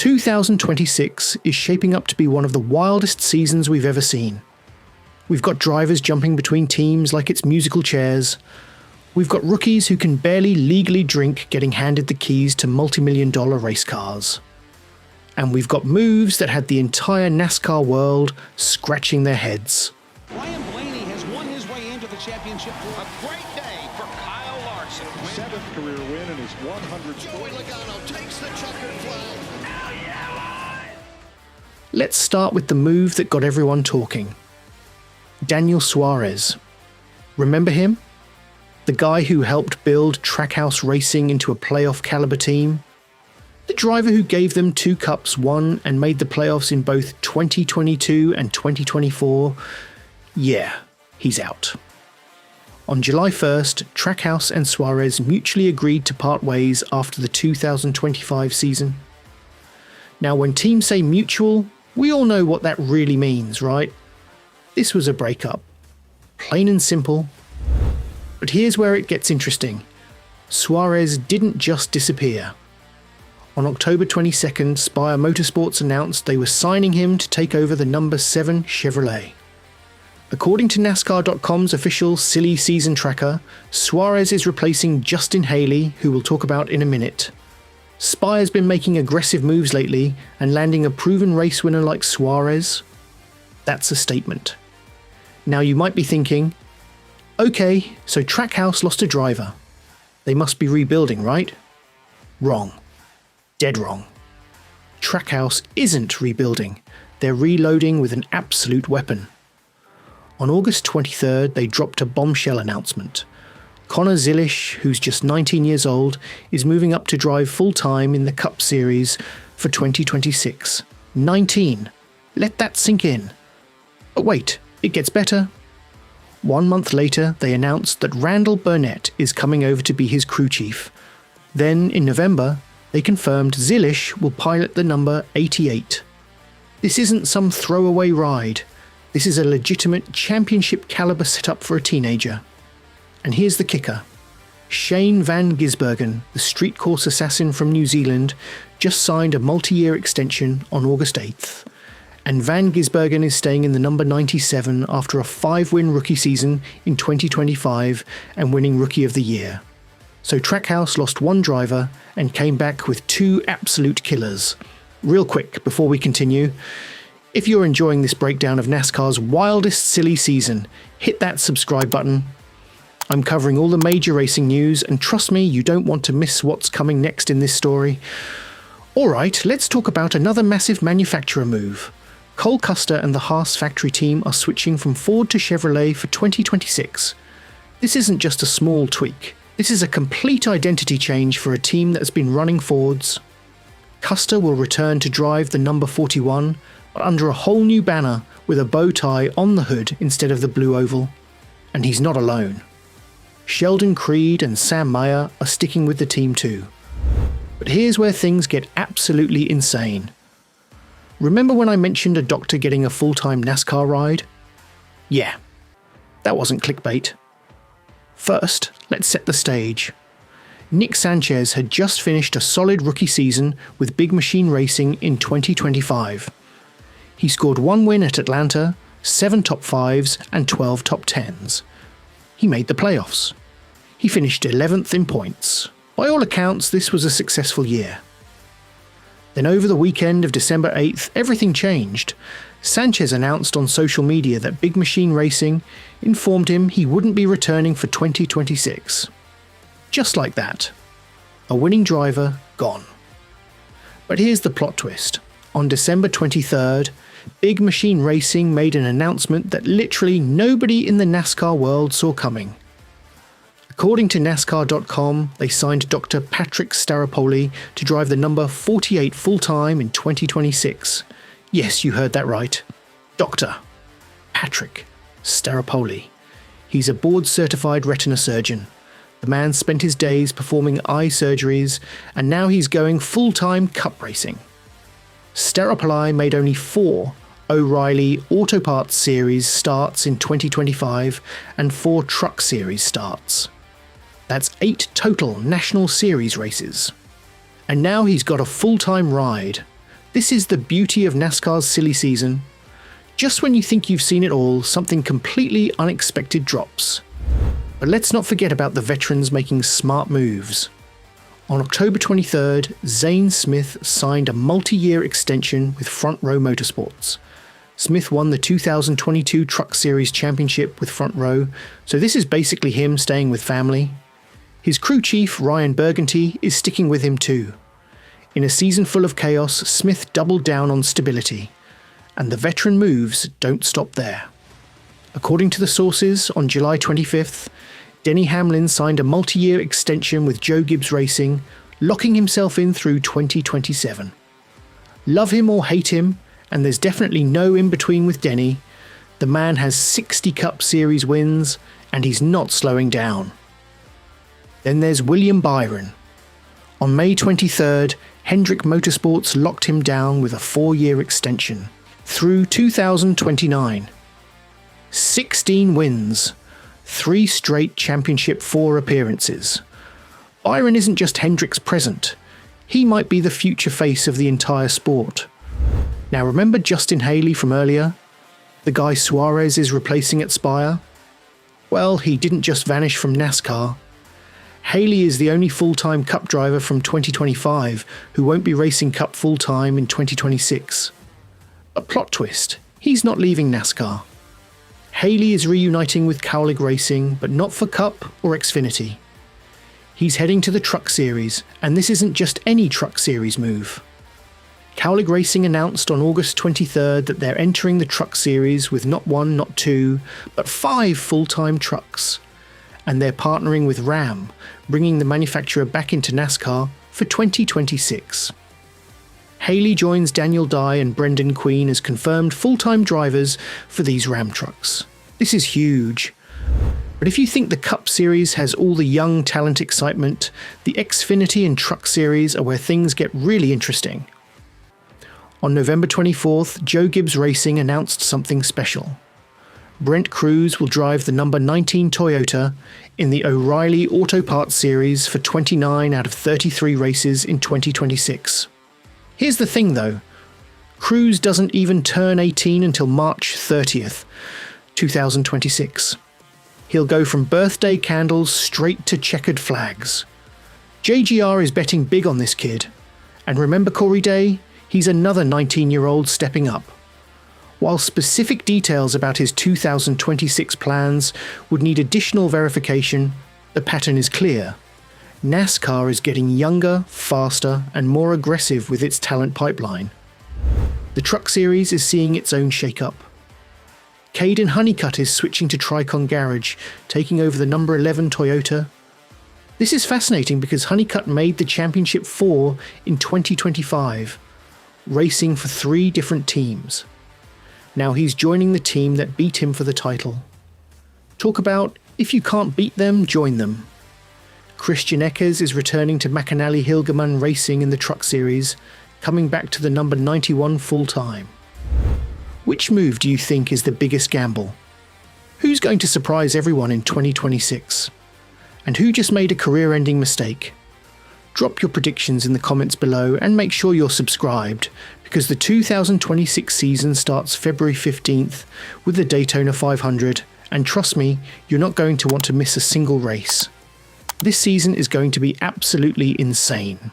2026 is shaping up to be one of the wildest seasons we've ever seen. We've got drivers jumping between teams like it's musical chairs. We've got rookies who can barely legally drink getting handed the keys to multi-million-dollar race cars. And we've got moves that had the entire NASCAR world scratching their heads. Ryan Blaney has won his way into the championship. A great day for Kyle Larson. 7th career win in his 100th. Joey Logano takes the checkered flag. Hell yeah, boys! Let's start with the move that got everyone talking. Daniel Suarez. Remember him? The guy who helped build Trackhouse Racing into a playoff caliber team? The driver who gave them 2 cups, won and made the playoffs in both 2022 and 2024? Yeah, he's out. On July 1st, Trackhouse and Suarez mutually agreed to part ways after the 2025 season. Now, when teams say mutual, we all know what that really means, right? This was a breakup. Plain and simple. But here's where it gets interesting. Suarez didn't just disappear. On October 22nd, Spire Motorsports announced they were signing him to take over the number 7 Chevrolet. According to NASCAR.com's official silly season tracker, Suarez is replacing Justin Haley, who we'll talk about in a minute. Spire's been making aggressive moves lately, and landing a proven race winner like Suarez? That's a statement. Now you might be thinking, okay, so Trackhouse lost a driver. They must be rebuilding, right? Wrong. Dead wrong. Trackhouse isn't rebuilding. They're reloading with an absolute weapon. On August 23rd, they dropped a bombshell announcement. Connor Zilisch, who's just 19 years old, is moving up to drive full-time in the Cup Series for 2026. 19. Let that sink in. But wait, it gets better. 1 month later, they announced that Randall Burnett is coming over to be his crew chief. Then, in November, they confirmed Zilisch will pilot the number 88. This isn't some throwaway ride. This is a legitimate championship caliber setup for a teenager. And here's the kicker. Shane van Gisbergen, the street course assassin from New Zealand, just signed a multi-year extension on August 8th. And Van Gisbergen is staying in the number 97 after a 5-win rookie season in 2025 and winning Rookie of the Year. So Trackhouse lost 1 driver and came back with 2 absolute killers. Real quick, before we continue, if you're enjoying this breakdown of NASCAR's wildest silly season, hit that subscribe button. I'm covering all the major racing news, and trust me, you don't want to miss what's coming next in this story. Alright, let's talk about another massive manufacturer move. Cole Custer and the Haas factory team are switching from Ford to Chevrolet for 2026. This isn't just a small tweak. This is a complete identity change for a team that's been running Fords. Custer will return to drive the number 41, but under a whole new banner with a bow tie on the hood instead of the blue oval. And he's not alone. Sheldon Creed and Sam Mayer are sticking with the team too. But here's where things get absolutely insane. Remember when I mentioned a doctor getting a full-time NASCAR ride? Yeah, that wasn't clickbait. First, let's set the stage. Nick Sanchez had just finished a solid rookie season with Big Machine Racing in 2025. He scored 1 win at Atlanta, 7 top 5s and 12 top 10s. He made the playoffs. He finished 11th in points. By all accounts, this was a successful year. Then over the weekend of December 8th, everything changed. Sanchez announced on social media that Big Machine Racing informed him he wouldn't be returning for 2026. Just like that. A winning driver gone. But here's the plot twist. On December 23rd, Big Machine Racing made an announcement that literally nobody in the NASCAR world saw coming. According to NASCAR.com, they signed Dr. Patrick Staropoli to drive the number 48 full-time in 2026. Yes, you heard that right. Dr. Patrick Staropoli. He's a board-certified retina surgeon. The man spent his days performing eye surgeries, and now he's going full-time cup racing. Staropoli made only 4 O'Reilly Auto Parts Series starts in 2025 and 4 Truck Series starts. That's 8 total National Series races. And now he's got a full-time ride. This is the beauty of NASCAR's silly season. Just when you think you've seen it all, something completely unexpected drops. But let's not forget about the veterans making smart moves. On October 23rd, Zane Smith signed a multi-year extension with Front Row Motorsports. Smith won the 2022 Truck Series Championship with Front Row, so this is basically him staying with family. His crew chief, Ryan Burgundy, is sticking with him too. In a season full of chaos, Smith doubled down on stability. And the veteran moves don't stop there. According to the sources, on July 25th, Denny Hamlin signed a multi-year extension with Joe Gibbs Racing, locking himself in through 2027. Love him or hate him, and there's definitely no in-between with Denny, the man has 60 Cup Series wins, and he's not slowing down. Then there's William Byron. On May 23rd, Hendrick Motorsports locked him down with a 4-year extension, through 2029. 16 wins. 3 straight Championship 4 appearances. Byron isn't just Hendrick's present, he might be the future face of the entire sport. Now remember Justin Haley from earlier? The guy Suarez is replacing at Spire? Well, he didn't just vanish from NASCAR. Haley is the only full-time Cup driver from 2025 who won't be racing Cup full-time in 2026. A plot twist, he's not leaving NASCAR. Haley is reuniting with Cowlick Racing, but not for Cup or Xfinity. He's heading to the Truck Series, and this isn't just any Truck Series move. Cowlick Racing announced on August 23rd that they're entering the Truck Series with not 1, not 2, but 5 full-time trucks. And they're partnering with Ram, bringing the manufacturer back into NASCAR for 2026. Haley joins Daniel Dye and Brendan Queen as confirmed full-time drivers for these Ram trucks. This is huge. But if you think the Cup Series has all the young talent excitement, the Xfinity and Truck Series are where things get really interesting. On November 24th, Joe Gibbs Racing announced something special. Brent Cruz will drive the number 19 Toyota in the O'Reilly Auto Parts Series for 29 out of 33 races in 2026. Here's the thing though, Cruz doesn't even turn 18 until March 30th, 2026. He'll go from birthday candles straight to checkered flags. JGR is betting big on this kid. And remember Corey Day? He's another 19-year-old stepping up. While specific details about his 2026 plans would need additional verification, the pattern is clear. NASCAR is getting younger, faster, and more aggressive with its talent pipeline. The Truck Series is seeing its own shake-up. Caden Honeycutt is switching to Tricon Garage, taking over the number 11 Toyota. This is fascinating because Honeycutt made the Championship 4 in 2025, racing for 3 different teams. Now he's joining the team that beat him for the title. Talk about, if you can't beat them, join them. Christian Eckers is returning to McAnally Hilgerman Racing in the Truck Series, coming back to the number 91 full-time. Which move do you think is the biggest gamble? Who's going to surprise everyone in 2026? And who just made a career-ending mistake? Drop your predictions in the comments below and make sure you're subscribed, because the 2026 season starts February 15th with the Daytona 500, and trust me, you're not going to want to miss a single race. This season is going to be absolutely insane.